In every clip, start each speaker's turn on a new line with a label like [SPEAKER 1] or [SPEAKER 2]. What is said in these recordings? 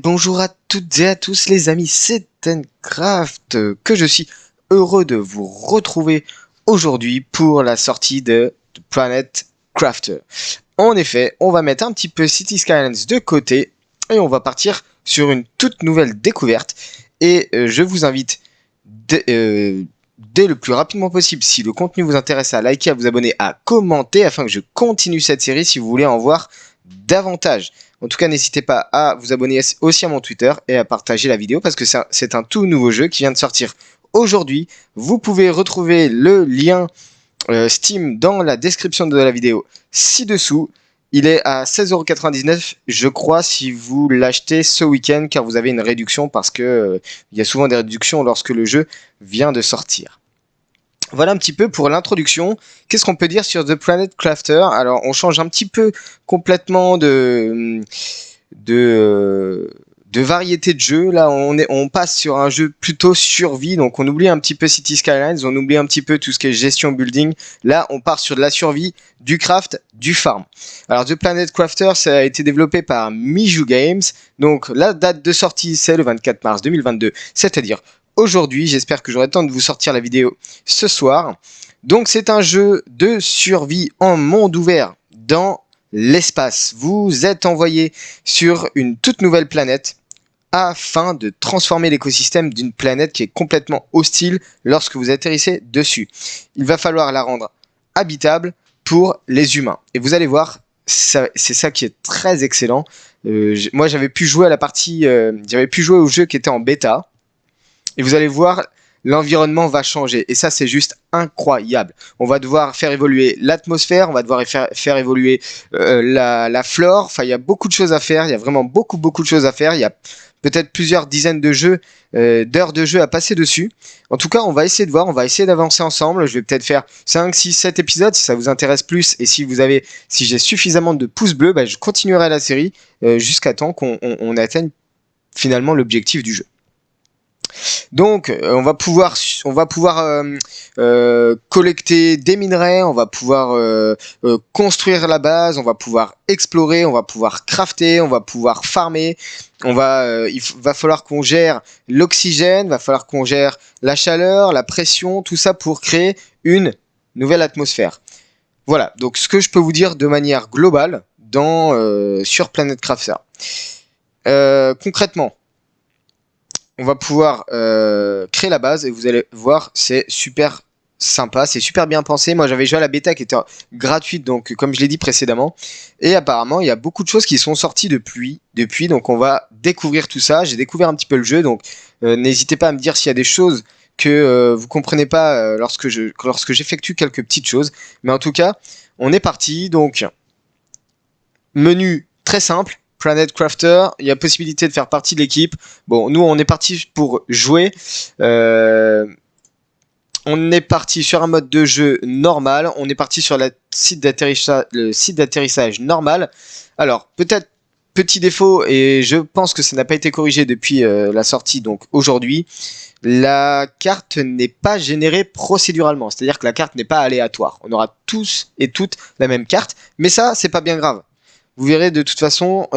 [SPEAKER 1] bonjour à toutes et à tous les amis, c'est Tencraft que je suis heureux de vous retrouver aujourd'hui pour la sortie de Planet Crafter. En effet, on va mettre un petit peu Cities Skylines de côté et on va partir sur une toute nouvelle découverte. Et je vous invite dès le plus rapidement possible, si le contenu vous intéresse, à liker, à vous abonner, à commenter afin que je continue cette série si vous voulez en voir davantage. En tout cas, n'hésitez pas à vous abonner aussi à mon Twitter et à partager la vidéo parce que c'est un tout nouveau jeu qui vient de sortir aujourd'hui. Vous pouvez retrouver le lien Steam dans la description de la vidéo ci-dessous. Il est à 16,99 €, je crois, si vous l'achetez ce week-end, car vous avez une réduction parce que il y a souvent des réductions lorsque le jeu vient de sortir. Voilà un petit peu pour l'introduction. Qu'est-ce qu'on peut dire sur The Planet Crafter? Alors, on change un petit peu complètement de variété de jeu. Là, on passe sur un jeu plutôt survie. Donc, on oublie un petit peu City Skylines, on oublie un petit peu tout ce qui est gestion building. Là, on part sur de la survie, du craft, du farm. Alors, The Planet Crafter, ça a été développé par Miju Games. Donc, la date de sortie, c'est le 24 mars 2022, c'est-à-dire aujourd'hui. J'espère que j'aurai le temps de vous sortir la vidéo ce soir. Donc c'est un jeu de survie en monde ouvert dans l'espace. Vous êtes envoyé sur une toute nouvelle planète afin de transformer l'écosystème d'une planète qui est complètement hostile lorsque vous atterrissez dessus. Il va falloir la rendre habitable pour les humains. Et vous allez voir, c'est ça qui est très excellent. Moi j'avais pu jouer à la partie, j'avais pu jouer au jeu qui était en bêta. Et vous allez voir, l'environnement va changer. Et ça, c'est juste incroyable. On va devoir faire évoluer l'atmosphère, on va devoir faire évoluer la flore. Enfin, il y a beaucoup de choses à faire. Il y a vraiment beaucoup de choses à faire. Il y a peut-être plusieurs dizaines de jeux, d'heures de jeu à passer dessus. En tout cas, on va essayer de voir, on va essayer d'avancer ensemble. Je vais peut-être faire 5, 6, 7 épisodes si ça vous intéresse plus. Et si j'ai suffisamment de pouces bleus, je continuerai la série jusqu'à temps qu'on atteigne finalement l'objectif du jeu. Donc, on va pouvoir collecter des minerais, on va pouvoir construire la base, on va pouvoir explorer, on va pouvoir crafter, on va pouvoir farmer. Il va falloir qu'on gère l'oxygène, va falloir qu'on gère la chaleur, la pression, tout ça pour créer une nouvelle atmosphère. Voilà. Donc, ce que je peux vous dire de manière globale sur Planet Crafter. Concrètement, on va pouvoir créer la base et vous allez voir, c'est super sympa, c'est super bien pensé. Moi j'avais joué à la bêta qui était gratuite, donc comme je l'ai dit précédemment, et apparemment il y a beaucoup de choses qui sont sorties depuis, donc on va découvrir tout ça. J'ai découvert un petit peu le jeu, donc n'hésitez pas à me dire s'il y a des choses que vous comprenez pas lorsque j'effectue quelques petites choses, mais en tout cas on est parti. Donc menu très simple, Planet Crafter, il y a possibilité de faire partie de l'équipe. Bon, nous on est parti pour jouer. On est parti sur un mode de jeu normal. On est parti sur le site d'atterrissage normal. Alors, peut-être petit défaut, et je pense que ça n'a pas été corrigé depuis la sortie, donc aujourd'hui. La carte n'est pas générée procéduralement. C'est-à-dire que la carte n'est pas aléatoire. On aura tous et toutes la même carte. Mais ça, c'est pas bien grave. Vous verrez de toute façon,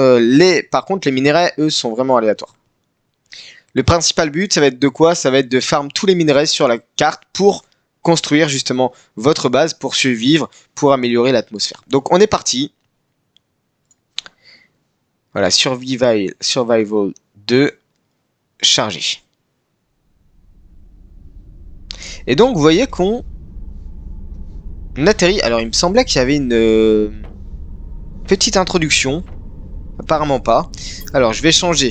[SPEAKER 1] par contre, les minerais, eux, sont vraiment aléatoires. Le principal but, ça va être de quoi? Ça va être de farm tous les minerais sur la carte pour construire justement votre base, pour survivre, pour améliorer l'atmosphère. Donc, on est parti. Voilà, Survival 2, chargé. Et donc, vous voyez qu'on atterrit. Alors, il me semblait qu'il y avait une petite introduction, apparemment pas. Alors je vais changer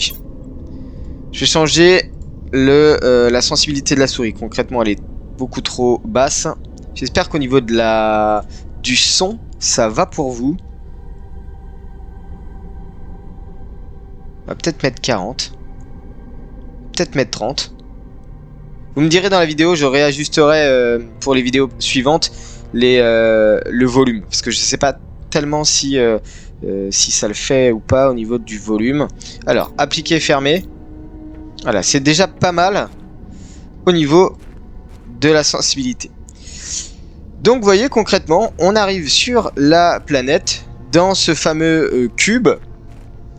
[SPEAKER 1] la sensibilité de la souris. Concrètement elle est beaucoup trop basse. J'espère qu'au niveau du son ça va pour vous. On va peut-être mettre 40, peut-être mettre 30. Vous me direz dans la vidéo, je réajusterai pour les vidéos suivantes le volume, parce que je sais pas tellement si ça le fait ou pas au niveau du volume. Alors, appliquer, fermer. Voilà, c'est déjà pas mal au niveau de la sensibilité. Donc, vous voyez, concrètement, on arrive sur la planète, dans ce fameux cube.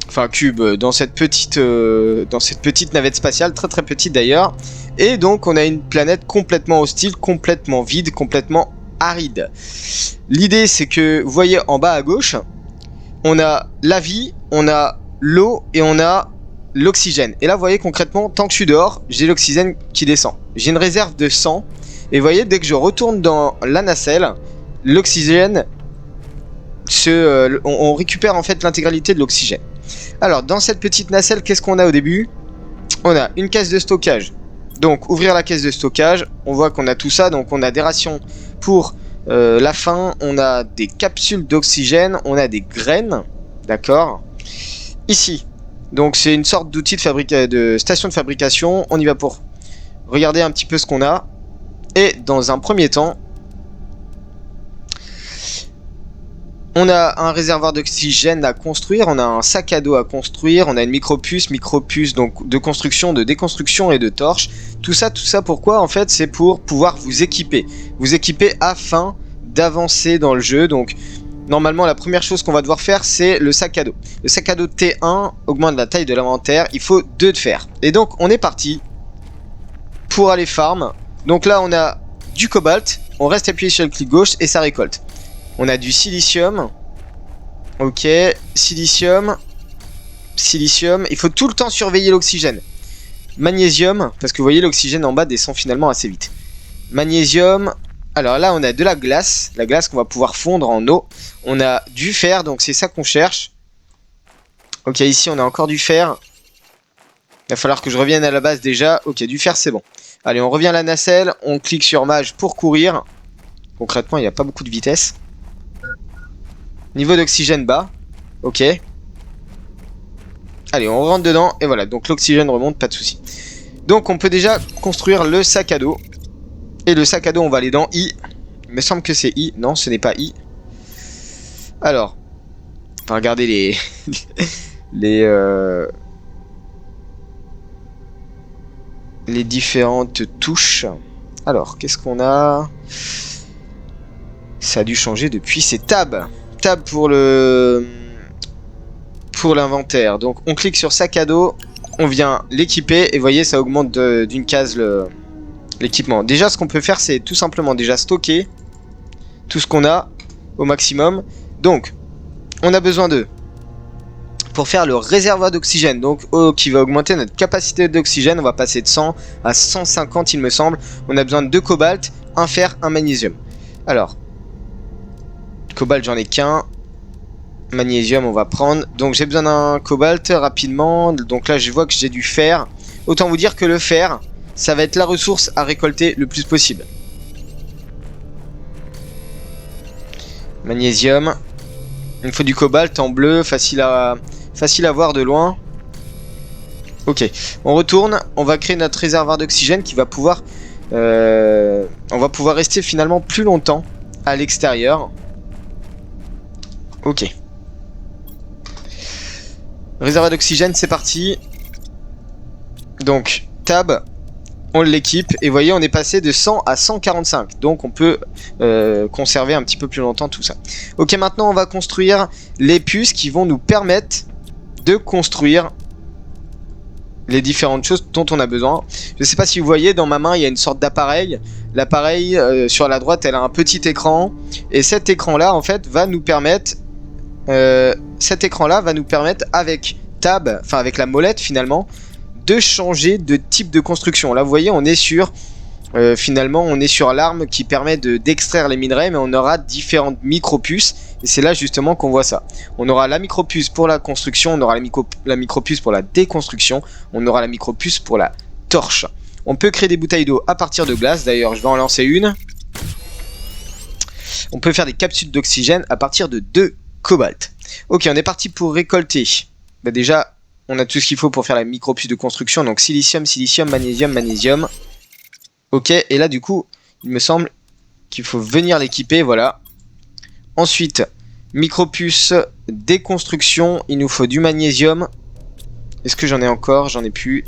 [SPEAKER 1] enfin cube, dans cette petite navette spatiale, très très petite d'ailleurs. Et donc on a une planète complètement hostile, complètement vide, complètement aride. L'idée c'est que, vous voyez en bas à gauche, on a la vie, on a l'eau et on a l'oxygène. Et là vous voyez concrètement, tant que je suis dehors, j'ai l'oxygène qui descend. J'ai une réserve de 100. Et vous voyez, dès que je retourne dans la nacelle, l'oxygène, on récupère en fait l'intégralité de l'oxygène. Alors, dans cette petite nacelle, qu'est-ce qu'on a au début? On a une caisse de stockage. Donc, ouvrir la caisse de stockage, on voit qu'on a tout ça. Donc, on a des rations pour la faim, on a des capsules d'oxygène, on a des graines. D'accord. Ici, donc c'est une sorte d'outil de station de fabrication. On y va pour regarder un petit peu ce qu'on a. Et dans un premier temps, on a un réservoir d'oxygène à construire, on a un sac à dos à construire, on a une micropuce donc de construction, de déconstruction et de torches. Tout ça pourquoi? En fait, c'est pour pouvoir vous équiper afin d'avancer dans le jeu. Donc normalement la première chose qu'on va devoir faire, c'est le sac à dos. Le sac à dos T1 augmente la taille de l'inventaire, il faut 2 de fer. Et donc on est parti pour aller farm. Donc là on a du cobalt, on reste appuyé sur le clic gauche et ça récolte. On a du silicium. Ok, silicium. Il faut tout le temps surveiller l'oxygène. Magnésium, parce que vous voyez l'oxygène en bas descend finalement assez vite. Magnésium. Alors là on a de la glace qu'on va pouvoir fondre en eau. On a du fer, donc c'est ça qu'on cherche. Ok, ici on a encore du fer. Il va falloir que je revienne à la base déjà. Ok, du fer c'est bon. Allez, on revient à la nacelle, on clique sur mage pour courir. Concrètement il n'y a pas beaucoup de vitesse. Niveau d'oxygène bas. Ok. Allez, on rentre dedans. Et voilà, donc l'oxygène remonte, pas de souci. Donc on peut déjà construire le sac à dos. Et le sac à dos, on va aller dans I. Il me semble que c'est I. Non, ce n'est pas I. Alors. On va regarder les différentes touches. Alors, qu'est-ce qu'on a? Ça a dû changer depuis. C'est Tab. Tab pour l'inventaire. Donc on clique sur sac à dos, on vient l'équiper et vous voyez ça augmente d'une case l'équipement. Déjà ce qu'on peut faire c'est tout simplement déjà stocker tout ce qu'on a au maximum. Donc on a besoin pour faire le réservoir d'oxygène, donc qui va augmenter notre capacité d'oxygène, on va passer de 100 à 150 il me semble. On a besoin de 2 cobalt, un fer, un magnésium. Alors cobalt j'en ai qu'un. Magnésium on va prendre. Donc j'ai besoin d'un cobalt rapidement. Donc là je vois que j'ai du fer. Autant vous dire que le fer ça va être la ressource à récolter le plus possible. Magnésium. Il me faut du cobalt en bleu. Facile à voir de loin. Ok, on retourne. On va créer notre réservoir d'oxygène qui va pouvoir on va pouvoir rester finalement plus longtemps à l'extérieur. Ok. Réservoir d'oxygène, c'est parti. Donc, tab, on l'équipe. Et vous voyez, on est passé de 100 à 145. Donc, on peut conserver un petit peu plus longtemps tout ça. Ok, maintenant, on va construire les puces qui vont nous permettre de construire les différentes choses dont on a besoin. Je ne sais pas si vous voyez, dans ma main, il y a une sorte d'appareil. L'appareil, sur la droite, elle a un petit écran. Et cet écran-là, en fait, va nous permettre... avec tab, enfin avec la molette finalement, de changer de type de construction. Là vous voyez on est sur finalement on est sur l'arme qui permet d'extraire les minerais, mais on aura différentes micropuces et c'est là justement qu'on voit ça. On aura la micropuce pour la construction, on aura la micropuce pour la déconstruction, on aura la micropuce pour la torche. On peut créer des bouteilles d'eau à partir de glace, d'ailleurs je vais en lancer une. On peut faire des capsules d'oxygène à partir de 2 cobalt. Ok, on est parti pour récolter. Bah déjà, on a tout ce qu'il faut pour faire la micropuce de construction. Donc silicium, silicium, magnésium, magnésium. Ok, et là du coup, il me semble qu'il faut venir l'équiper, voilà. Ensuite, micropuce déconstruction, il nous faut du magnésium. Est-ce que j'en ai encore? J'en ai plus.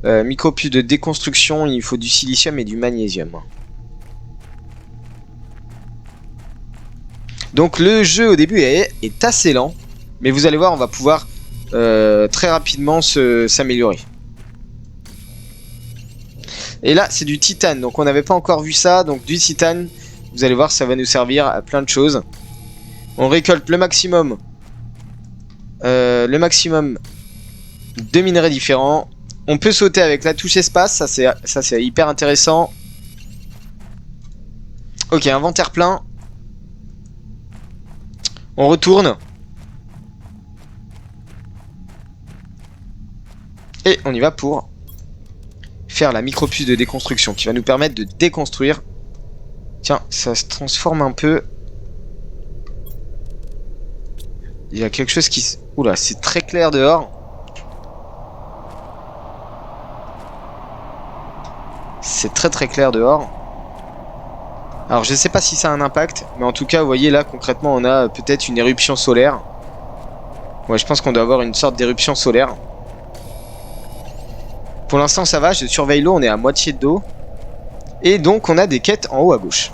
[SPEAKER 1] Micropuce de déconstruction, il faut du silicium et du magnésium. Donc le jeu au début est assez lent, mais vous allez voir, on va pouvoir très rapidement s'améliorer. Et là, c'est du titane, donc on n'avait pas encore vu ça. Donc du titane, vous allez voir, ça va nous servir à plein de choses. On récolte le maximum de minerais différents. On peut sauter avec la touche espace, ça c'est hyper intéressant. Ok, inventaire plein. On retourne. Et on y va pour faire la micropuce de déconstruction qui va nous permettre de déconstruire. Tiens, ça se transforme un peu. Il y a quelque chose qui... Oula, c'est très clair dehors. C'est très très clair dehors. Alors je sais pas si ça a un impact, mais en tout cas, vous voyez là, concrètement, on a peut-être une éruption solaire. Ouais, je pense qu'on doit avoir une sorte d'éruption solaire. Pour l'instant, ça va, je surveille l'eau, on est à moitié d'eau. Et donc, on a des quêtes en haut à gauche.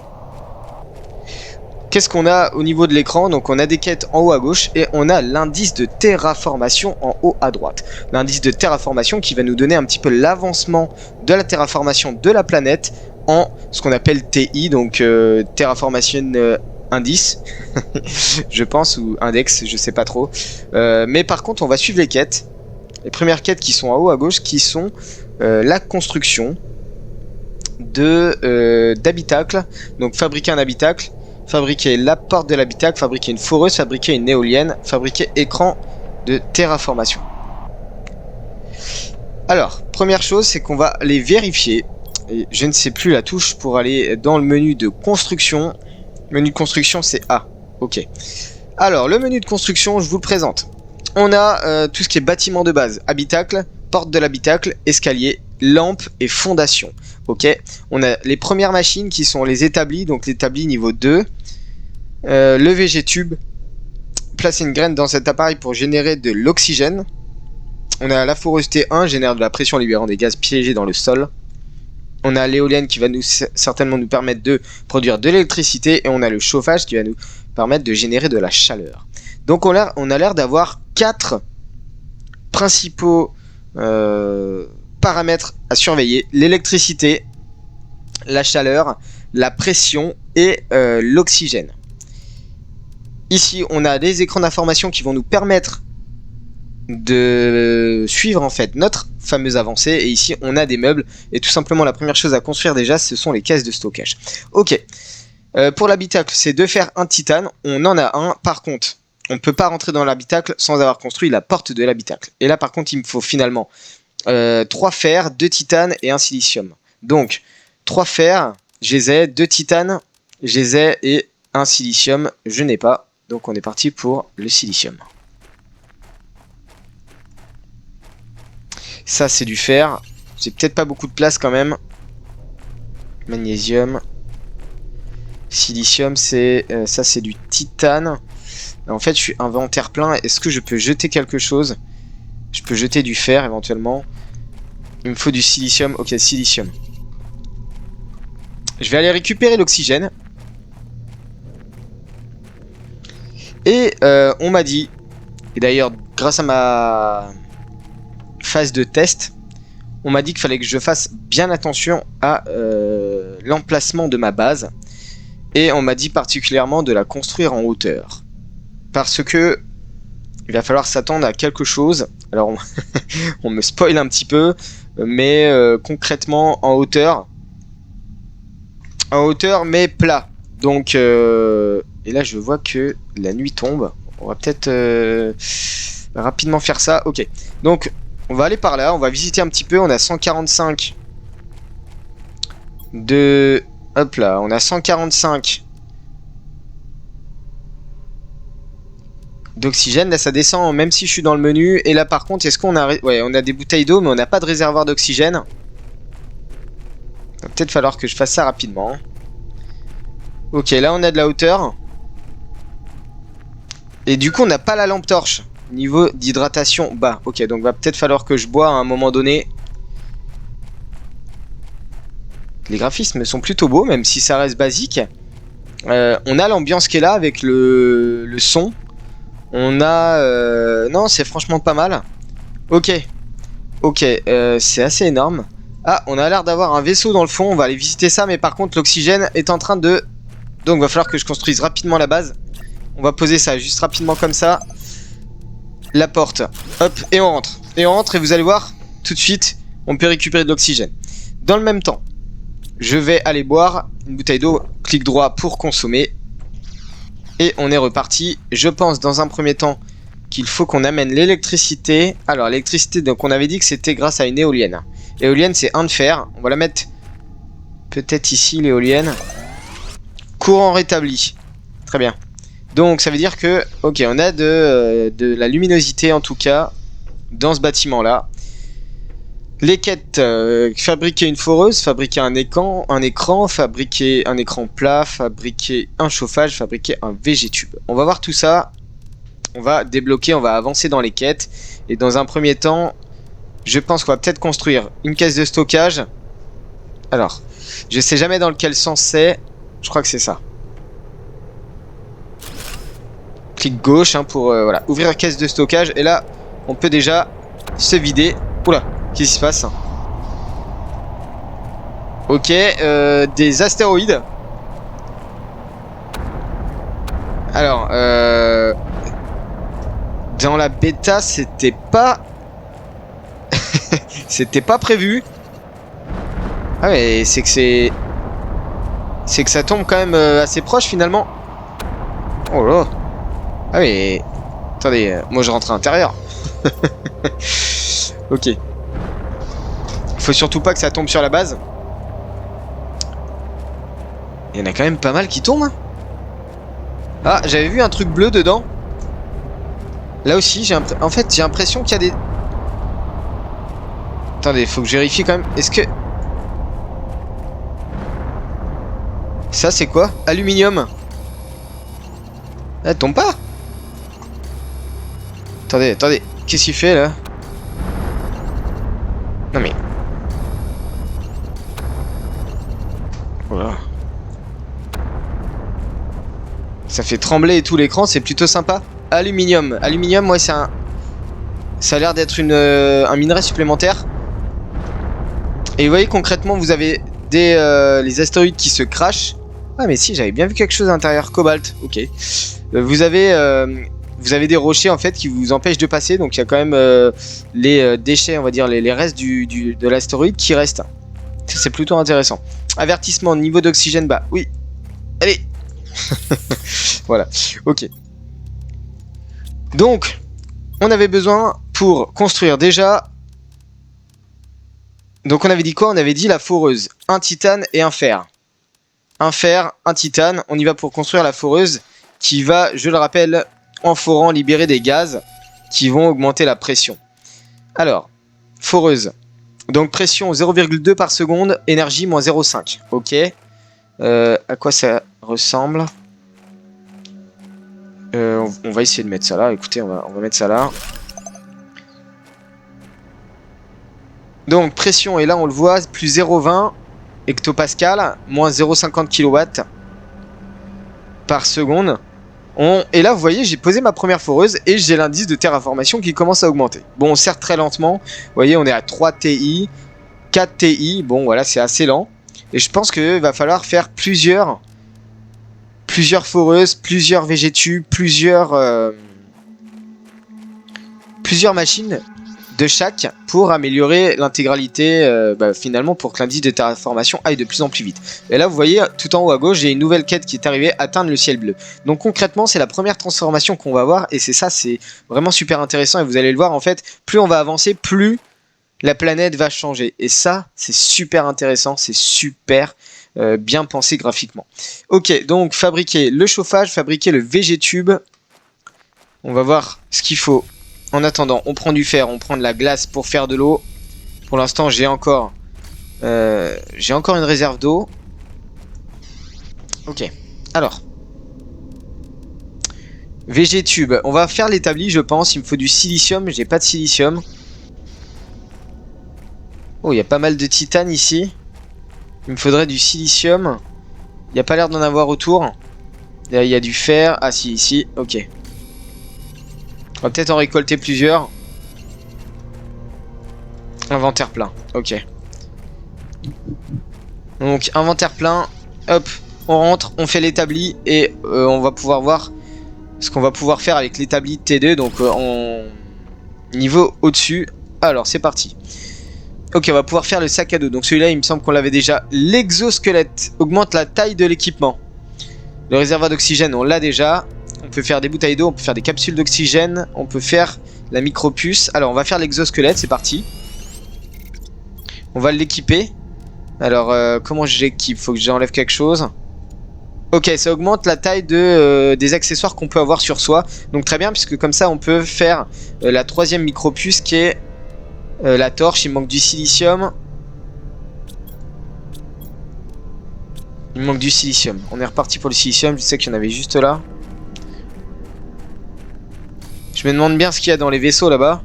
[SPEAKER 1] Qu'est-ce qu'on a au niveau de l'écran? Donc, on a des quêtes en haut à gauche et on a l'indice de terraformation en haut à droite. L'indice de terraformation qui va nous donner un petit peu l'avancement de la terraformation de la planète en ce qu'on appelle TI, donc Terraformation Indice, je pense, ou Index, je sais pas trop. Mais par contre, on va suivre les quêtes. Les premières quêtes qui sont en haut à gauche, qui sont la construction d'habitacles. Donc fabriquer un habitacle, fabriquer la porte de l'habitacle, fabriquer une foreuse, fabriquer une éolienne, fabriquer écran de terraformation. Alors, première chose, c'est qu'on va aller vérifier. Et je ne sais plus la touche pour aller dans le menu de construction. Menu de construction, c'est A. Ok. Alors, le menu de construction, je vous le présente. On a tout ce qui est bâtiment de base, habitacle, porte de l'habitacle, escalier, lampe et fondation. Ok. On a les premières machines qui sont les établis, donc l'établi niveau 2. Le VG-tube. Placer une graine dans cet appareil pour générer de l'oxygène. On a la foreuse T1, génère de la pression libérant des gaz piégés dans le sol. On a l'éolienne qui va certainement nous permettre de produire de l'électricité. Et on a le chauffage qui va nous permettre de générer de la chaleur. Donc on a l'air d'avoir 4 principaux paramètres à surveiller. L'électricité, la chaleur, la pression et l'oxygène. Ici, on a des écrans d'information qui vont nous permettre de suivre en fait notre fameuse avancée. Et ici, on a des meubles. Et tout simplement, la première chose à construire déjà, ce sont les caisses de stockage. Ok. Pour l'habitacle, c'est de faire un titane. On en a un. Par contre, on ne peut pas rentrer dans l'habitacle sans avoir construit la porte de l'habitacle. Et là, par contre, il me faut finalement 3 fers, 2 titanes et un silicium. Donc, 3 fers, je les ai, 2 titanes, je les ai, et un silicium, je n'ai pas. Donc, on est parti pour le silicium. Ça, c'est du fer. J'ai peut-être pas beaucoup de place quand même. Magnésium. Silicium, c'est ça, c'est du titane. En fait, je suis inventaire plein. Est-ce que je peux jeter quelque chose? Je peux jeter du fer éventuellement. Il me faut du silicium. Ok, silicium. Je vais aller récupérer l'oxygène. Et on m'a dit, et d'ailleurs, grâce à ma phase de test, on m'a dit qu'il fallait que je fasse bien attention à l'emplacement de ma base. Et on m'a dit particulièrement de la construire en hauteur. Parce que il va falloir s'attendre à quelque chose. Alors on me spoil un petit peu, mais concrètement en hauteur mais plat. Donc et là je vois que la nuit tombe. On va peut-être rapidement faire ça. Ok, donc on va aller par là, on va visiter un petit peu. On a 145 de... Hop là, on a 145 d'oxygène. Là ça descend même si je suis dans le menu. Et là par contre, est-ce qu'on a... Ouais, on a des bouteilles d'eau mais on n'a pas de réservoir d'oxygène. Il va peut-être falloir que je fasse ça rapidement. Ok, là on a de la hauteur. Et du coup on n'a pas la lampe torche. Niveau d'hydratation bas. Ok, donc va peut-être falloir que je bois à un moment donné. Les graphismes sont plutôt beaux, même si ça reste basique. On a l'ambiance qui est là avec le son. On a... Non, c'est franchement pas mal. Ok. Ok, c'est assez énorme. Ah, on a l'air d'avoir un vaisseau dans le fond. On va aller visiter ça. Mais par contre, l'oxygène est en train de... Donc, va falloir que je construise rapidement la base. On va poser ça juste rapidement comme ça. La porte. Hop, et on rentre. Et on rentre et vous allez voir, tout de suite, on peut récupérer de l'oxygène. Dans le même temps, je vais aller boire une bouteille d'eau. Clic droit pour consommer. Et on est reparti. Je pense dans un premier temps qu'il faut qu'on amène l'électricité. Alors l'électricité, donc on avait dit que c'était grâce à une éolienne. L'éolienne c'est 1 de fer. On va la mettre peut-être ici l'éolienne. Courant rétabli. Très bien. Donc ça veut dire que, ok, on a de la luminosité en tout cas dans ce bâtiment là. Les quêtes, fabriquer une foreuse, fabriquer un écran, fabriquer un écran plat, fabriquer un chauffage, fabriquer un VG-tube. On va voir tout ça, on va débloquer, on va avancer dans les quêtes. Et dans un premier temps, je pense qu'on va peut-être construire une caisse de stockage. Alors, je sais jamais dans lequel sens c'est, je crois que c'est ça. Clic gauche hein, pour voilà, ouvrir la caisse de stockage. Et là, on peut déjà se vider. Oula! Qu'est-ce qui se passe? Ok, des astéroïdes. Alors, dans la bêta, c'était pas... c'était pas prévu. Ah mais c'est que c'est... C'est que ça tombe quand même assez proche finalement. Oh là. Ah mais... Attendez, moi je rentre à l'intérieur. Ok. Faut surtout pas que ça tombe sur la base. Il y en a quand même pas mal qui tombent. Ah, j'avais vu un truc bleu dedans. Là aussi, en fait, j'ai l'impression qu'il y a des... Attendez, faut que je vérifie quand même. Est-ce que... Ça, c'est quoi? Aluminium. Elle tombe pas. Attendez, attendez. Qu'est-ce qu'il fait, là? Non, mais... Voilà. Ça fait trembler tout l'écran, c'est plutôt sympa. Aluminium. Aluminium, ouais, c'est un... Ça a l'air d'être un minerai supplémentaire. Et vous voyez, concrètement, vous avez les astéroïdes qui se crashent. Ah, mais si, j'avais bien vu quelque chose à l'intérieur. Cobalt, ok. Vous avez des rochers, en fait, qui vous empêchent de passer. Donc, il y a quand même les déchets, on va dire, les restes de l'astéroïde qui restent. C'est plutôt intéressant. Avertissement, niveau d'oxygène bas. Oui. Allez. Voilà. Ok. Donc, on avait besoin pour construire déjà... Donc, on avait dit quoi? On avait dit la foreuse. Un titane et un fer. Un fer, un titane. On y va pour construire la foreuse qui va, je le rappelle, en forant libérer des gaz qui vont augmenter la pression. Alors, foreuse. Donc pression 0,2 par seconde, énergie moins 0,5. Ok. À quoi ça ressemble? On va essayer de mettre ça là. Écoutez, on va mettre ça là. Donc pression, et là on le voit, plus 0,20 hectopascal, moins 0,50 kW par seconde. Et là vous voyez, j'ai posé ma première foreuse et j'ai l'indice de terraformation qui commence à augmenter. Bon, on certes très lentement. Vous voyez, on est à 3 TI, 4 TI. Bon voilà, c'est assez lent. Et je pense qu'il va falloir faire plusieurs foreuses, plusieurs VG-tubes, plusieurs machines de chaque pour améliorer l'intégralité, finalement pour que l'indice de terraformation aille de plus en plus vite. Et là vous voyez tout en haut à gauche, j'ai une nouvelle quête qui est arrivée, atteindre le ciel bleu. Donc concrètement c'est la première transformation qu'on va voir et c'est vraiment super intéressant et vous allez le voir en fait, plus on va avancer, plus la planète va changer. Et ça c'est super intéressant, c'est super bien pensé graphiquement. Ok, donc fabriquer le chauffage, fabriquer le VG-tube. On va voir ce qu'il faut. En attendant, on prend du fer, on prend de la glace pour faire de l'eau. Pour l'instant, j'ai encore une réserve d'eau. Ok, alors. VG-tube, on va faire l'établi, je pense. Il me faut du silicium, j'ai pas de silicium. Oh, il y a pas mal de titane ici. Il me faudrait du silicium. Il n'y a pas l'air d'en avoir autour. Là, il y a du fer. Ah si, ici, ok. On va peut-être en récolter plusieurs. Inventaire plein, ok. Donc inventaire plein, hop, on rentre, on fait l'établi et on va pouvoir voir ce qu'on va pouvoir faire avec l'établi T2, donc en niveau au-dessus. Alors c'est parti. Ok, on va pouvoir faire le sac à dos, donc celui-là il me semble qu'on l'avait déjà. L'exosquelette augmente la taille de l'équipement. Le réservoir d'oxygène on l'a déjà. On peut faire des bouteilles d'eau, on peut faire des capsules d'oxygène, on peut faire la micropuce. Alors on va faire l'exosquelette, c'est parti. On va l'équiper. Alors comment je l'équipe? Faut que j'enlève quelque chose. Ok, ça augmente la taille des accessoires qu'on peut avoir sur soi. Donc très bien, puisque comme ça on peut faire la troisième micropuce qui est la torche. Il manque du silicium. Il manque du silicium. On est reparti pour le silicium, je sais qu'il y en avait juste là. Je me demande bien ce qu'il y a dans les vaisseaux là-bas.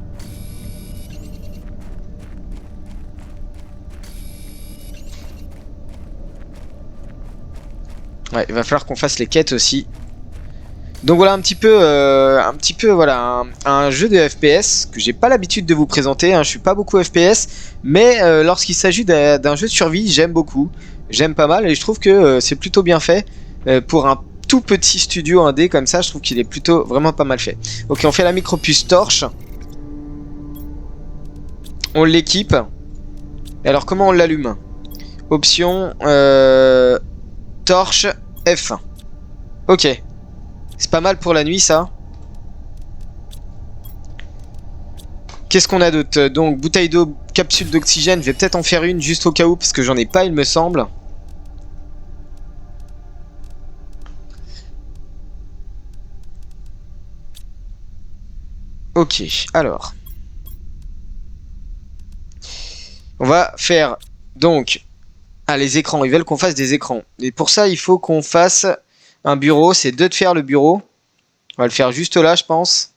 [SPEAKER 1] Ouais, il va falloir qu'on fasse les quêtes aussi. Donc voilà un petit peu voilà un jeu de FPS que j'ai pas l'habitude de vous présenter. Hein, je suis pas beaucoup FPS, mais lorsqu'il s'agit d'un jeu de survie, j'aime beaucoup, j'aime pas mal et je trouve que c'est plutôt bien fait pour un tout petit studio indé comme ça. Je trouve qu'il est plutôt vraiment pas mal fait. Ok, on fait la micropuce torche, on l'équipe. Et alors comment on l'allume? Option torche F1. Ok. C'est pas mal pour la nuit ça. Qu'est-ce qu'on a d'autre? Donc bouteille d'eau, capsule d'oxygène. Je vais peut-être en faire une juste au cas où parce que j'en ai pas il me semble. Ok, alors. On va faire donc... Ah, les écrans, ils veulent qu'on fasse des écrans. Et pour ça il faut qu'on fasse un bureau. C'est 2 de faire le bureau. On va le faire juste là je pense.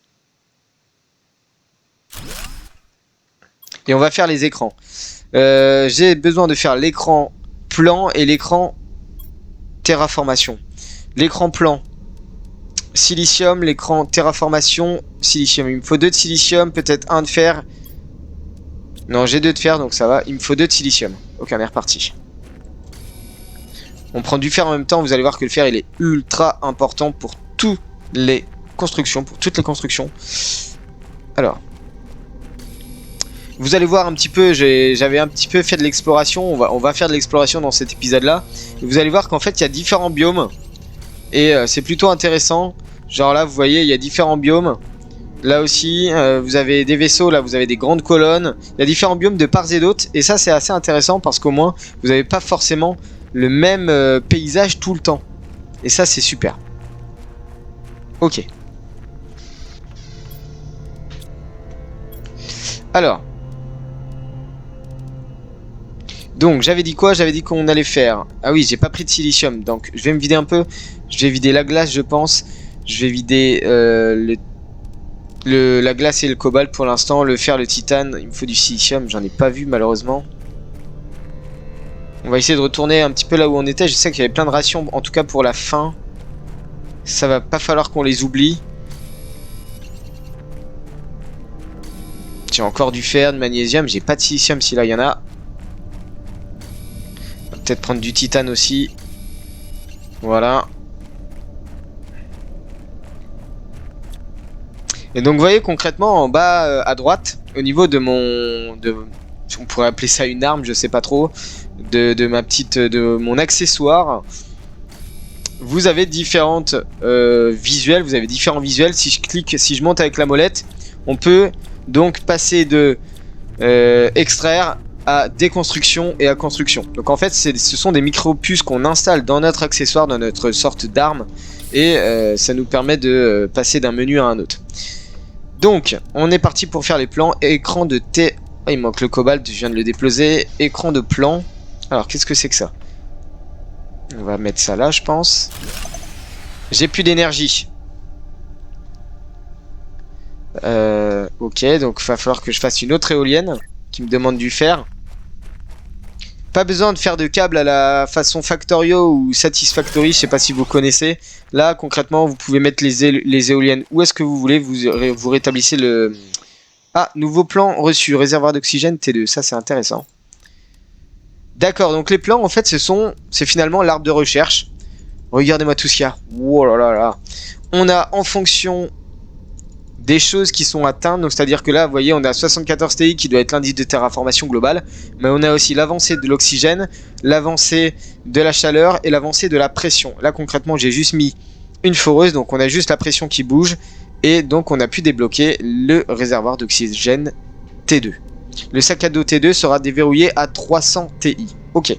[SPEAKER 1] Et on va faire les écrans. J'ai besoin de faire l'écran plan et l'écran terraformation. L'écran plan silicium, l'écran terraformation silicium. Il me faut 2 de silicium, peut-être 1 de fer. Non, j'ai 2 de fer donc ça va. Il me faut 2 de silicium. Ok, on est reparti. On prend du fer en même temps. Vous allez voir que le fer il est ultra important pour toutes les constructions. Alors. Vous allez voir un petit peu, j'avais un petit peu fait de l'exploration, on va faire de l'exploration dans cet épisode là. Et vous allez voir qu'en fait il y a différents biomes. Et c'est plutôt intéressant. Genre là vous voyez il y a différents biomes. Là aussi vous avez des vaisseaux, là vous avez des grandes colonnes. Il y a différents biomes de part et d'autre. Et ça c'est assez intéressant parce qu'au moins vous n'avez pas forcément le même paysage tout le temps. Et ça c'est super. Ok. Alors. Donc j'avais dit quoi? J'avais dit qu'on allait faire... Ah oui, j'ai pas pris de silicium, donc je vais me vider un peu. Je vais vider la glace je pense. Je vais vider la glace et le cobalt pour l'instant. Le fer, le titane, il me faut du silicium. J'en ai pas vu malheureusement. On va essayer de retourner un petit peu là où on était. Je sais qu'il y avait plein de rations, en tout cas pour la fin. Ça va pas falloir qu'on les oublie. J'ai encore du fer, du magnésium. J'ai pas de silicium si là il y en a. Peut-être prendre du titane aussi. Voilà. Et donc vous voyez concrètement en bas à droite, au niveau de mon... on pourrait appeler ça une arme, je sais pas trop. De mon accessoire. Vous avez différentes visuels. Vous avez différents visuels. Si je clique, si je monte avec la molette, on peut donc passer de extraire à déconstruction et à construction. Donc en fait ce sont des micro-puces qu'on installe dans notre accessoire, dans notre sorte d'arme. Et ça nous permet de passer d'un menu à un autre. Donc on est parti pour faire les plans. Écran de T... Oh, il manque le cobalt, je viens de le déposer. Écran de plan. Alors qu'est-ce que c'est que ça? On va mettre ça là je pense. J'ai plus d'énergie. Ok, donc il va falloir que je fasse une autre éolienne qui me demande du fer. Pas besoin de faire de câbles à la façon Factorio ou Satisfactory, je sais pas si vous connaissez. Là, concrètement, vous pouvez mettre les éoliennes où est-ce que vous voulez. Vous rétablissez le... Ah, nouveau plan reçu, réservoir d'oxygène T2, ça c'est intéressant. D'accord, donc les plans, en fait, c'est finalement l'arbre de recherche. Regardez-moi tout ce qu'il y a. Oh là là là. On a en fonction des choses qui sont atteintes. Donc c'est-à-dire que là, vous voyez, on a 74 TI qui doit être l'indice de terraformation globale. Mais on a aussi l'avancée de l'oxygène, l'avancée de la chaleur et l'avancée de la pression. Là, concrètement, j'ai juste mis une foreuse. Donc on a juste la pression qui bouge. Et donc on a pu débloquer le réservoir d'oxygène T2. Le sac à dos T2 sera déverrouillé à 300 TI. Ok.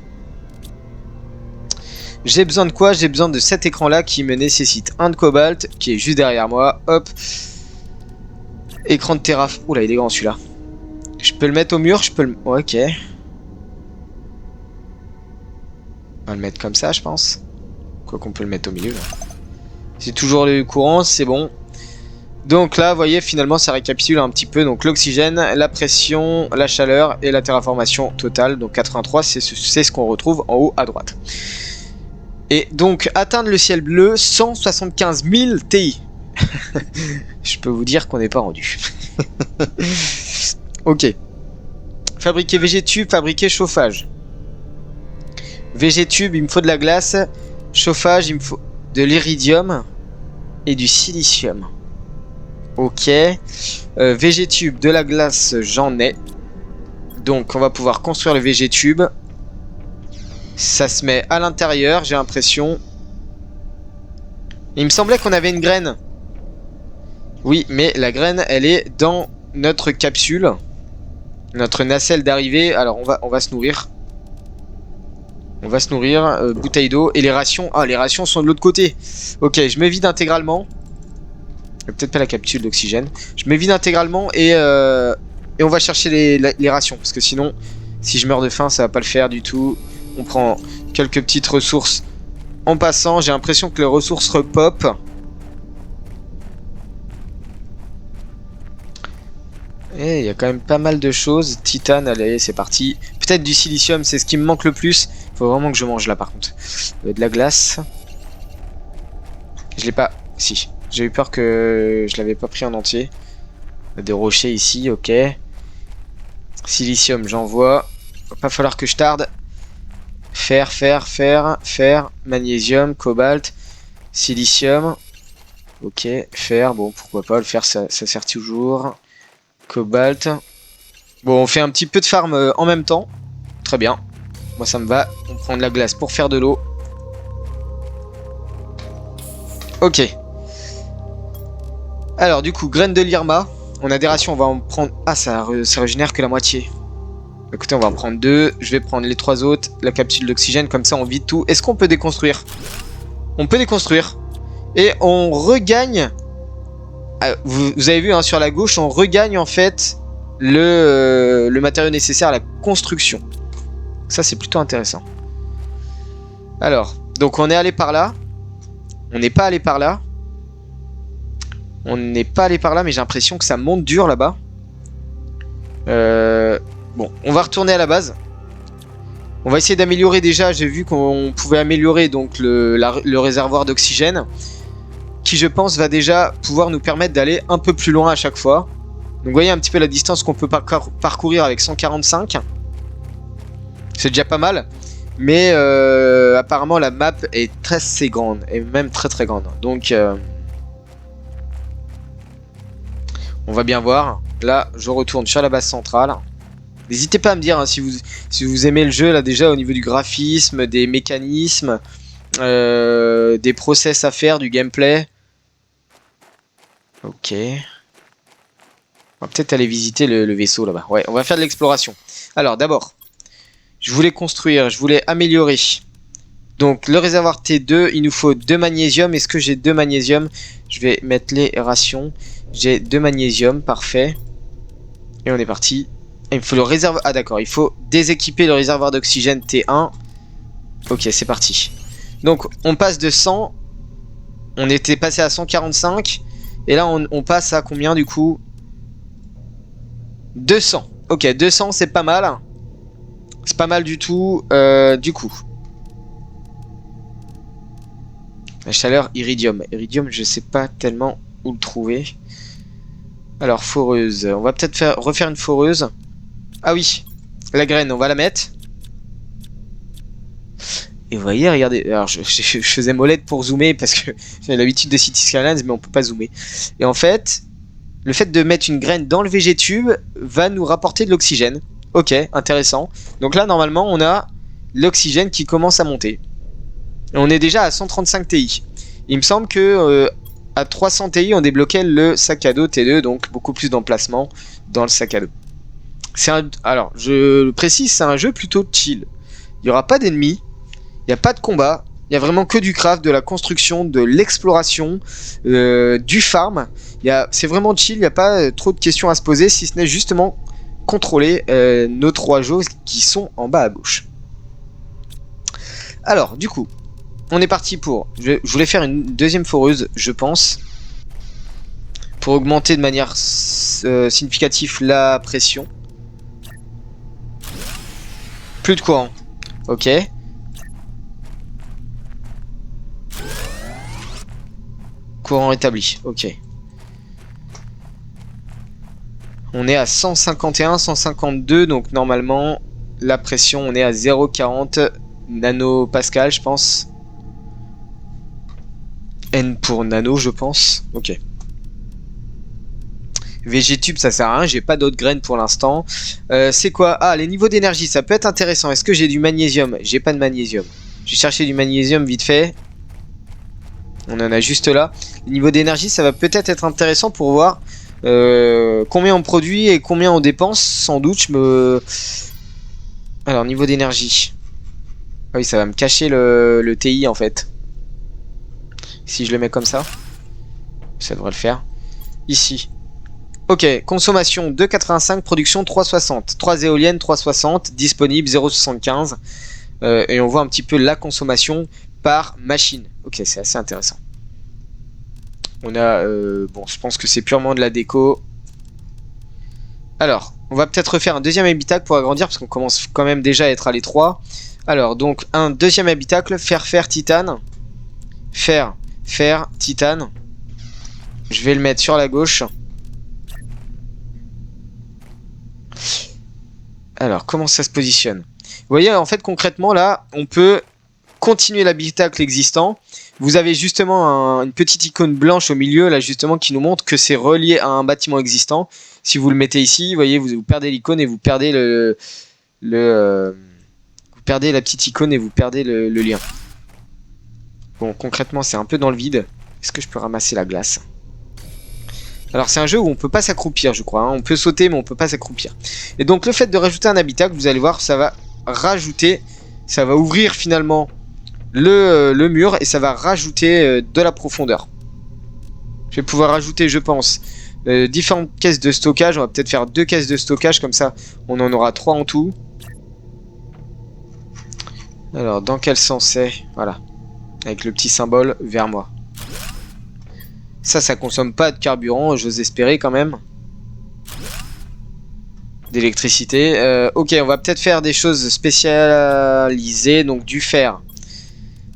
[SPEAKER 1] J'ai besoin de quoi? J'ai besoin de cet écran là qui me nécessite un de cobalt qui est juste derrière moi. Hop. Écran de terraf. Oula, il est grand celui-là. Je peux le mettre au mur, je peux le... Ok. On va le mettre comme ça, je pense. Quoi qu'on peut le mettre au milieu. C'est toujours le courant, c'est bon. Donc là, vous voyez, finalement, ça récapitule un petit peu. Donc l'oxygène, la pression, la chaleur et la terraformation totale. Donc 83, c'est ce qu'on retrouve en haut à droite. Et donc, atteindre le ciel bleu, 175 000 TI. Je peux vous dire qu'on n'est pas rendu. Ok. Fabriquer VG-tube, fabriquer chauffage. VG-tube, il me faut de la glace. Chauffage, il me faut de l'iridium et du silicium. Ok. VG-tube, de la glace, j'en ai. Donc, on va pouvoir construire le VG-tube. Ça se met à l'intérieur, j'ai l'impression. Il me semblait qu'on avait une graine. Oui, mais la graine, elle est dans notre capsule. Notre nacelle d'arrivée. Alors, on va se nourrir. On va se nourrir. Bouteille d'eau. Et les rations. Ah, les rations sont de l'autre côté. Ok, je me vide intégralement. Peut-être pas la capsule d'oxygène. Je me vide intégralement et on va chercher les rations. Parce que sinon, si je meurs de faim, ça va pas le faire du tout. On prend quelques petites ressources en passant. J'ai l'impression que les ressources repop. Et il y a quand même pas mal de choses. Titane, allez, c'est parti. Peut-être du silicium, c'est ce qui me manque le plus. Faut vraiment que je mange là par contre. De la glace. Je l'ai pas... Si. J'ai eu peur que je l'avais pas pris en entier. Des rochers ici, ok. Silicium, j'en vois. Va pas falloir que je tarde. Fer, magnésium, cobalt, silicium. Ok, fer, bon, pourquoi pas, le fer, ça sert toujours. Cobalt. Bon, on fait un petit peu de farm en même temps. Très bien. Moi, ça me va. On prend de la glace pour faire de l'eau. Ok. Alors, du coup, graines de l'Irma. On a des rations, on va en prendre... Ah, ça régénère que la moitié. Écoutez, on va en prendre 2. Je vais prendre les 3 autres. La capsule d'oxygène, comme ça on vide tout. Est-ce qu'on peut déconstruire? On peut déconstruire. Et on regagne... vous avez vu, hein, sur la gauche, on regagne en fait le matériau nécessaire à la construction. Ça, c'est plutôt intéressant. Alors, donc on est allé par là. On n'est pas allé par là. On n'est pas allé par là, mais j'ai l'impression que ça monte dur là-bas. Bon, on va retourner à la base. On va essayer d'améliorer déjà. J'ai vu qu'on pouvait améliorer donc le réservoir d'oxygène, qui je pense va déjà pouvoir nous permettre d'aller un peu plus loin à chaque fois. Donc vous voyez un petit peu la distance qu'on peut parcourir avec 145. C'est déjà pas mal. Mais apparemment la map est très grande. Et même très grande. Donc on va bien voir. Là je retourne sur la base centrale. N'hésitez pas à me dire, hein, si vous aimez le jeu là déjà au niveau du graphisme, des mécanismes, des process à faire, du gameplay. Ok. On va peut-être aller visiter le vaisseau là-bas. Ouais, on va faire de l'exploration. Alors d'abord, je voulais construire, je voulais améliorer. Donc le réservoir T2, il nous faut 2 magnésium. Est-ce que j'ai 2 magnésium? Je vais mettre les rations. J'ai 2 magnésium, parfait. Et on est parti. Il me faut le réservoir... Ah d'accord, il faut déséquiper le réservoir d'oxygène T1. Ok, c'est parti. Donc on passe de 100. On était passé à 145. Et là on passe à combien du coup? 200. Ok, 200 c'est pas mal. C'est pas mal du tout. Du coup. La chaleur, iridium. Iridium, je sais pas tellement où le trouver. Alors, foreuse. On va peut-être refaire une foreuse. Ah oui, la graine, on va la mettre. Et vous voyez, regardez. Alors, je faisais molette pour zoomer parce que j'ai l'habitude de City Skylines, mais on peut pas zoomer. Et en fait, le fait de mettre une graine dans le VG-tube va nous rapporter de l'oxygène. Ok, intéressant. Donc là, normalement, on a l'oxygène qui commence à monter. Et on est déjà à 135 Ti. Il me semble que à 300 Ti, on débloquait le sac à dos T2, donc beaucoup plus d'emplacement dans le sac à dos. Alors, je le précise, c'est un jeu plutôt chill. Il n'y aura pas d'ennemis, il n'y a pas de combat, il y a vraiment que du craft, de la construction, de l'exploration, du farm. C'est vraiment chill, il n'y a pas trop de questions à se poser, si ce n'est justement contrôler nos 3 jeux qui sont en bas à gauche. Alors, du coup, on est parti pour... Je voulais faire une deuxième foreuse, je pense. Pour augmenter de manière significative la pression. Plus de courant. Ok. Courant rétabli. Ok. On est à 151, 152. Donc normalement, la pression, on est à 0,40 nanopascal, je pense. N pour nano, je pense. Ok. VG-tube, ça sert à rien. J'ai pas d'autres graines pour l'instant. C'est quoi? Ah, les niveaux d'énergie, ça peut être intéressant. Est-ce que j'ai du magnésium? J'ai pas de magnésium. J'ai cherché du magnésium vite fait. On en a juste là. Les niveaux d'énergie, ça va peut-être être intéressant pour voir combien on produit et combien on dépense. Sans doute, Alors, niveau d'énergie. Ah oui, ça va me cacher le TI en fait. Si je le mets comme ça, ça devrait le faire. Ici. Ok, consommation 2,85, production 3,60. 3 éoliennes, 3,60, disponible 0,75. Et on voit un petit peu la consommation par machine. Ok, c'est assez intéressant. On a... bon, je pense que c'est purement de la déco. Alors, on va peut-être refaire un deuxième habitacle pour agrandir, parce qu'on commence quand même déjà à être à l'étroit. Alors, donc, un deuxième habitacle, fer, titane. Fer, titane. Je vais le mettre sur la gauche. Alors, comment ça se positionne? Vous voyez, en fait, concrètement, là, on peut continuer l'habitacle existant. Vous avez justement une petite icône blanche au milieu, là, justement, qui nous montre que c'est relié à un bâtiment existant. Si vous le mettez ici, vous voyez, vous perdez l'icône et vous perdez vous perdez la petite icône et vous perdez le lien. Bon, concrètement, c'est un peu dans le vide. Est-ce que je peux ramasser la glace? Alors c'est un jeu où on peut pas s'accroupir, je crois. Hein. On peut sauter, mais on peut pas s'accroupir. Et donc le fait de rajouter un habitacle, vous allez voir, ça va rajouter, ça va ouvrir finalement le mur et ça va rajouter de la profondeur. Je vais pouvoir rajouter, je pense, différentes caisses de stockage. On va peut-être faire 2 caisses de stockage, comme ça on en aura 3 en tout. Alors dans quel sens c'est? Voilà. Avec le petit symbole vers moi. Ça consomme pas de carburant, j'ose espérer quand même. D'électricité. Ok, on va peut-être faire des choses spécialisées, donc du fer.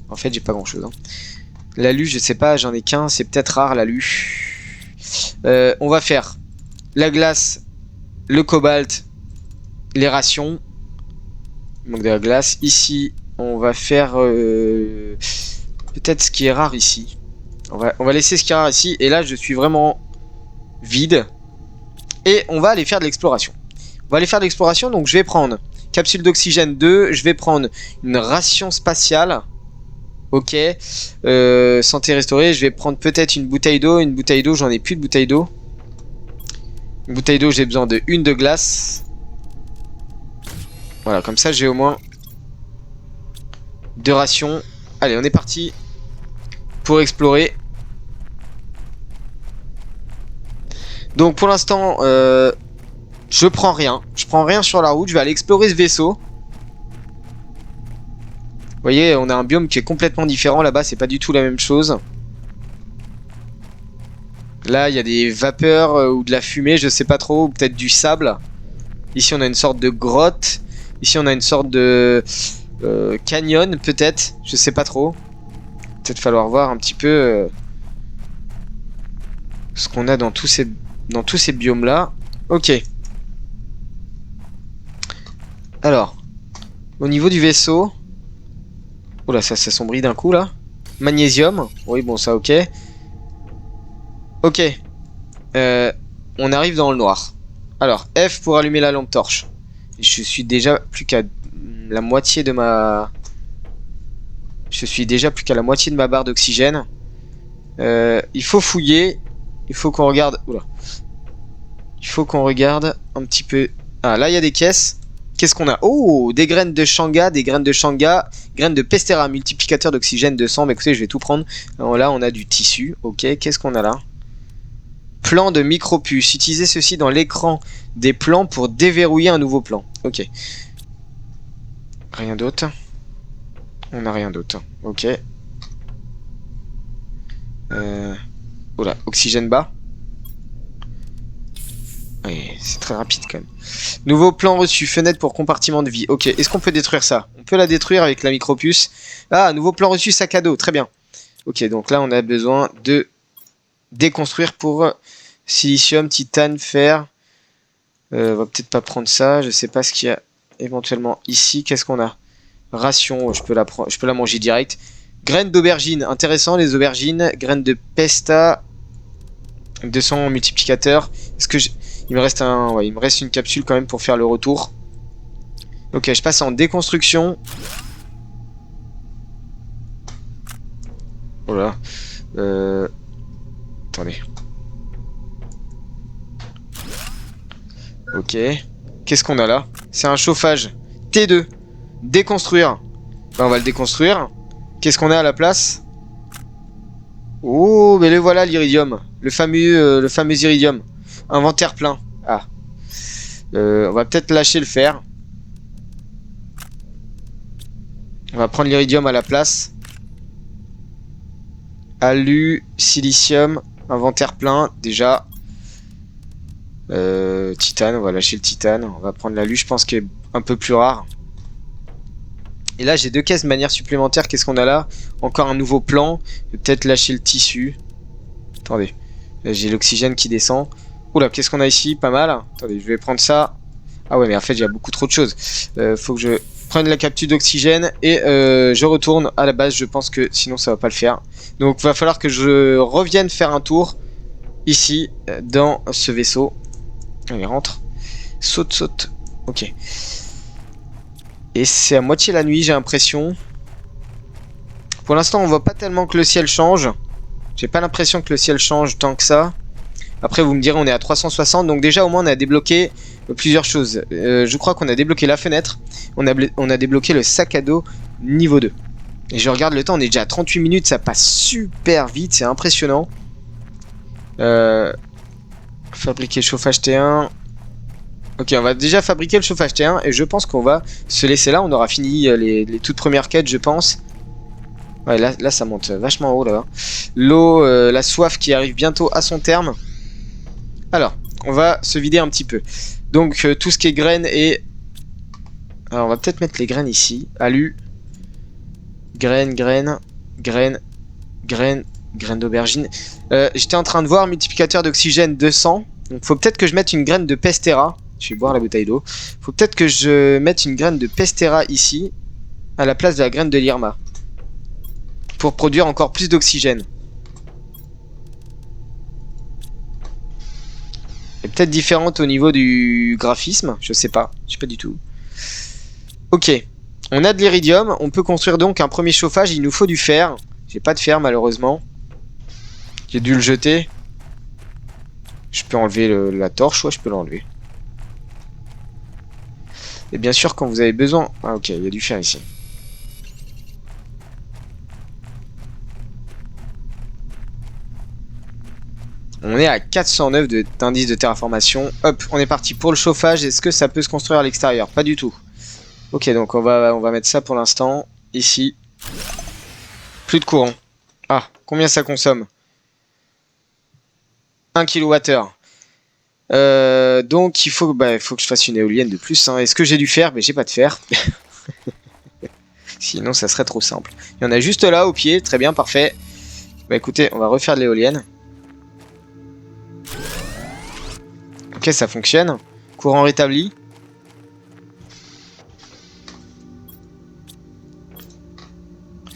[SPEAKER 1] En fait, j'ai pas grand-chose. Hein. L'alu, je sais pas, j'en ai qu'un, c'est peut-être rare l'alu. On va faire la glace, le cobalt, les rations. Il manque de la glace. Ici, on va faire peut-être ce qui est rare ici. On va laisser ce qui est rare ici. Et là, je suis vraiment vide. Et on va aller faire de l'exploration. On va aller faire de l'exploration. Donc, je vais prendre capsule d'oxygène 2. Je vais prendre une ration spatiale. Ok. Santé restaurée. Je vais prendre peut-être une bouteille d'eau. Une bouteille d'eau, j'en ai plus de bouteille d'eau. Une bouteille d'eau, j'ai besoin de une de glace. Voilà, comme ça, j'ai au moins 2 rations. Allez, on est parti pour explorer. Donc pour l'instant, je prends rien. Je prends rien sur la route. Je vais aller explorer ce vaisseau. Vous voyez, on a un biome qui est complètement différent. Là-bas, c'est pas du tout la même chose. Là, il y a des vapeurs ou de la fumée, je sais pas trop. Ou peut-être du sable. Ici, on a une sorte de grotte. Ici, on a une sorte de canyon, peut-être. Je sais pas trop. Peut-être falloir voir un petit peu ce qu'on a dans tous ces biomes-là. Ok. Alors, au niveau du vaisseau... Oula, ça s'assombrit d'un coup, là. Magnésium. Oui, bon, ça, ok. Ok. On arrive dans le noir. Alors, F pour allumer la lampe torche. Je suis déjà plus qu'à la moitié de ma... Je suis déjà plus qu'à la moitié de ma barre d'oxygène. Il faut fouiller. Il faut qu'on regarde... Oula. Il faut qu'on regarde un petit peu... Ah, là, il y a des caisses. Qu'est-ce qu'on a? Oh, des graines de shanga, graines de pestera, multiplicateur d'oxygène 200. Mais écoutez, je vais tout prendre. Alors là, on a du tissu. Ok, qu'est-ce qu'on a là? Plan de micropuce. Utilisez ceci dans l'écran des plans pour déverrouiller un nouveau plan. Ok. Rien d'autre. On n'a rien d'autre. Ok. Oula, oxygène bas. Oui, c'est très rapide quand même. Nouveau plan reçu, fenêtre pour compartiment de vie. Ok, est-ce qu'on peut détruire ça? On peut la détruire avec la micropuce. Ah, nouveau plan reçu, sac à dos, très bien. Ok, donc là on a besoin de déconstruire pour silicium, titane, fer. On va peut-être pas prendre ça, je sais pas ce qu'il y a éventuellement ici. Qu'est-ce qu'on a? Ration, je peux la manger direct. Graines d'aubergine, intéressant les aubergines. Graines de pesta, 200 multiplicateur. Est-ce que il me reste il me reste une capsule quand même pour faire le retour. Ok, je passe en déconstruction. Voilà. Attendez. Ok. Qu'est-ce qu'on a là? C'est un chauffage. T2. Déconstruire. Ben, on va le déconstruire. Qu'est-ce qu'on a à la place? Oh, mais le voilà l'iridium. Le fameux iridium. Inventaire plein. Ah. On va peut-être lâcher le fer. On va prendre l'iridium à la place. Alu, silicium, inventaire plein, déjà. Titane, on va lâcher le titane. On va prendre l'alu, je pense qu'il est un peu plus rare. Et là, j'ai deux caisses de manière supplémentaire. Qu'est-ce qu'on a là? Encore un nouveau plan. Peut-être lâcher le tissu. Attendez. J'ai l'oxygène qui descend. Oula, qu'est-ce qu'on a ici? Pas mal. Attendez, je vais prendre ça. Ah ouais, mais en fait, il y a beaucoup trop de choses. Faut que je prenne la capture d'oxygène et je retourne à la base. Je pense que sinon, ça va pas le faire. Donc, il va falloir que je revienne faire un tour ici, dans ce vaisseau. Allez, rentre. Saute, saute. Ok. Et c'est à moitié la nuit, j'ai l'impression. Pour l'instant, on voit pas tellement que le ciel change. J'ai pas l'impression que le ciel change tant que ça. Après, vous me direz, on est à 360. Donc déjà, au moins, on a débloqué plusieurs choses. Je crois qu'on a débloqué la fenêtre. On a débloqué le sac à dos niveau 2. Et je regarde le temps, on est déjà à 38 minutes. Ça passe super vite, c'est impressionnant. Fabriquer le chauffage T1. Ok, on va déjà fabriquer le chauffage T1. Et je pense qu'on va se laisser là. On aura fini les toutes premières quêtes, je pense. Ouais, là ça monte vachement haut là-bas. L'eau, la soif qui arrive bientôt à son terme. Alors, on va se vider un petit peu. Donc, tout ce qui est graines et... Alors, on va peut-être mettre les graines ici. Alu. Graines, graines, graines, graines, graines d'aubergine. J'étais en train de voir multiplicateur d'oxygène 200. Donc, faut peut-être que je mette une graine de pestera. Je vais boire la bouteille d'eau. Faut peut-être que je mette une graine de pestera ici, à la place de la graine de l'Irma, pour produire encore plus d'oxygène. Elle est peut-être différente au niveau du graphisme, je sais pas du tout. Ok, on a de l'iridium, on peut construire donc un premier chauffage, il nous faut du fer. J'ai pas de fer malheureusement. J'ai dû le jeter. Je peux enlever la torche, ouais je peux l'enlever. Et bien sûr quand vous avez besoin... Ah ok, il y a du fer ici. On est à 409 d'indice de terraformation. Hop, on est parti pour le chauffage. Est-ce que ça peut se construire à l'extérieur? Pas du tout. Ok, donc on va mettre ça pour l'instant. Ici. Plus de courant. Ah, combien ça consomme? 1 kWh. Donc il faut que je fasse une éolienne de plus. Hein. Est-ce que j'ai du fer? Mais j'ai pas de fer. Sinon ça serait trop simple. Il y en a juste là au pied, très bien, parfait. Bah écoutez, on va refaire de l'éolienne. Ok, ça fonctionne. Courant rétabli.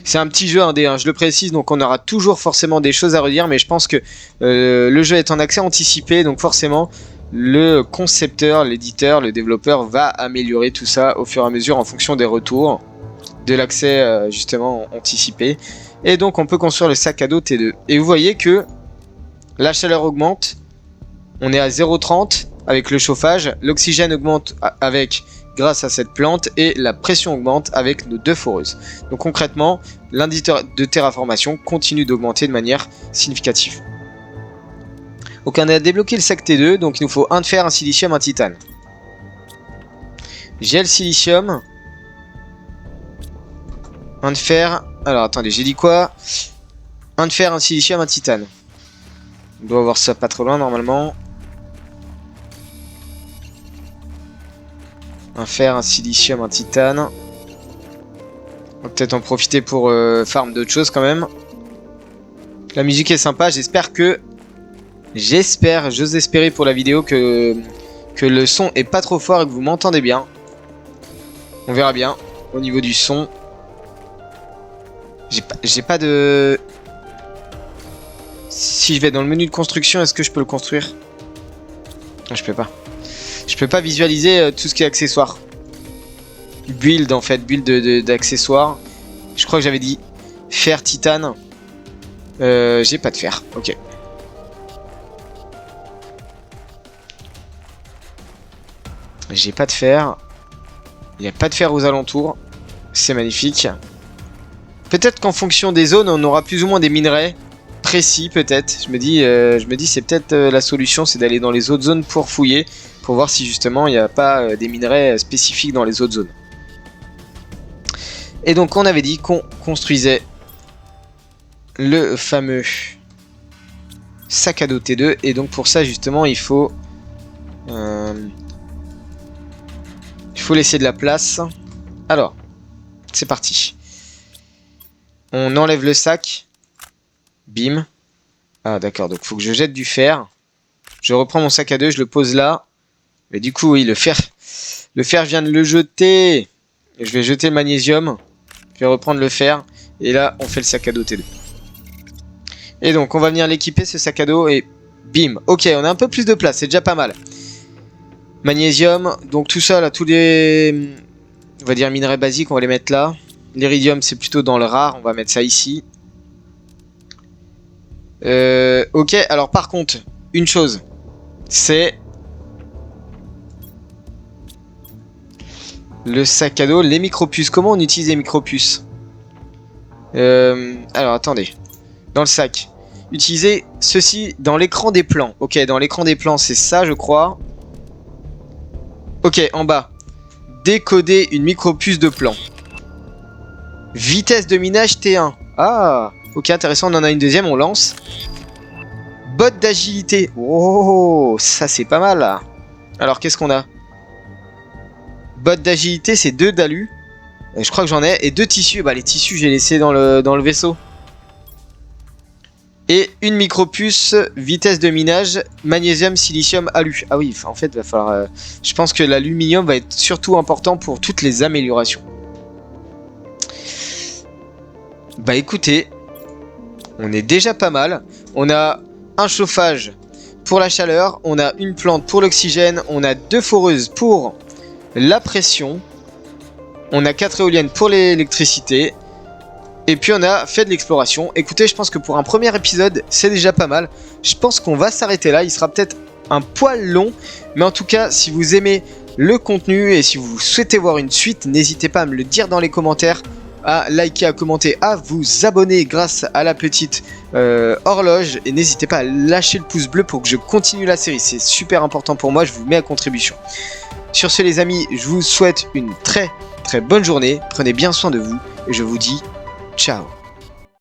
[SPEAKER 1] C'est un petit jeu indé, hein, je le précise, donc on aura toujours forcément des choses à redire, mais je pense que le jeu est en accès anticipé, donc forcément le concepteur, l'éditeur, le développeur va améliorer tout ça au fur et à mesure en fonction des retours, de l'accès justement anticipé. Et donc on peut construire le sac à dos T2. Et vous voyez que la chaleur augmente, on est à 0,30 avec le chauffage, l'oxygène augmente grâce à cette plante et la pression augmente avec nos 2 foreuses. Donc concrètement, l'indicateur de terraformation continue d'augmenter de manière significative. Donc on a débloqué le sac T2, donc il nous faut un de fer, un silicium, un titane. J'ai le silicium. Un de fer. Alors attendez, j'ai dit quoi? Un de fer, un silicium, un titane. On doit avoir ça pas trop loin normalement. Un fer, un silicium, un titane. On va peut-être en profiter pour farm d'autres choses quand même. La musique est sympa, j'ose espérer pour la vidéo que le son est pas trop fort et que vous m'entendez bien. On verra bien au niveau du son. J'ai pas de... Si je vais dans le menu de construction, est-ce que je peux le construire? Non, je peux pas. Je peux pas visualiser tout ce qui est accessoire. Build en fait, build d'accessoires. Je crois que j'avais dit fer, titane. J'ai pas de fer, ok. J'ai pas de fer. Il n'y a pas de fer aux alentours. C'est magnifique. Peut-être qu'en fonction des zones, on aura plus ou moins des minerais précis, peut-être. Je me dis c'est peut-être la solution, c'est d'aller dans les autres zones pour fouiller, pour voir si justement il n'y a pas des minerais spécifiques dans les autres zones. Et donc on avait dit qu'on construisait le fameux sac à dos T2. Et donc pour ça justement il faut laisser de la place. Alors, c'est parti. On enlève le sac. Bim. Ah d'accord, donc il faut que je jette du fer. Je reprends mon sac à dos, je le pose là. Mais du coup, oui, le fer vient de le jeter. Je vais jeter le magnésium. Je vais reprendre le fer. Et là, on fait le sac à dos T2. Et donc, on va venir l'équiper, ce sac à dos. Et bim. Ok, on a un peu plus de place, c'est déjà pas mal. Magnésium, donc tout ça, là, tous les... On va dire minerais basiques, on va les mettre là. L'iridium, c'est plutôt dans le rare, on va mettre ça ici. Ok, alors par contre, une chose, c'est... Le sac à dos, les micropuces. Comment on utilise les micropuces? Alors, attendez. Dans le sac. Utilisez ceci dans l'écran des plans. Ok, dans l'écran des plans, c'est ça, je crois. Ok, en bas. Décoder une micropuce de plan. Vitesse de minage T1. Ah, ok, intéressant. On en a une deuxième, on lance. Botte d'agilité. Oh, ça c'est pas mal là. Alors, qu'est-ce qu'on a? Botte d'agilité, c'est 2 d'alu. Je crois que j'en ai. Et 2 tissus. Bah, les tissus, j'ai laissé dans le vaisseau. Et une micropuce, vitesse de minage, magnésium, silicium, alu. Ah oui, en fait, il va falloir... je pense que l'aluminium va être surtout important pour toutes les améliorations. Bah écoutez, on est déjà pas mal. On a un chauffage pour la chaleur, on a une plante pour l'oxygène, on a 2 foreuses pour la pression, on a 4 éoliennes pour l'électricité. Et puis on a fait de l'exploration. Écoutez, je pense que pour un premier épisode, c'est déjà pas mal. Je pense qu'on va s'arrêter là. Il sera peut-être un poil long. Mais en tout cas, si vous aimez le contenu et si vous souhaitez voir une suite, n'hésitez pas à me le dire dans les commentaires, à liker, à commenter, à vous abonner grâce à la petite horloge. Et n'hésitez pas à lâcher le pouce bleu pour que je continue la série. C'est super important pour moi, je vous mets à contribution. Sur ce les amis, je vous souhaite une très très bonne journée. Prenez bien soin de vous et je vous dis... Ciao.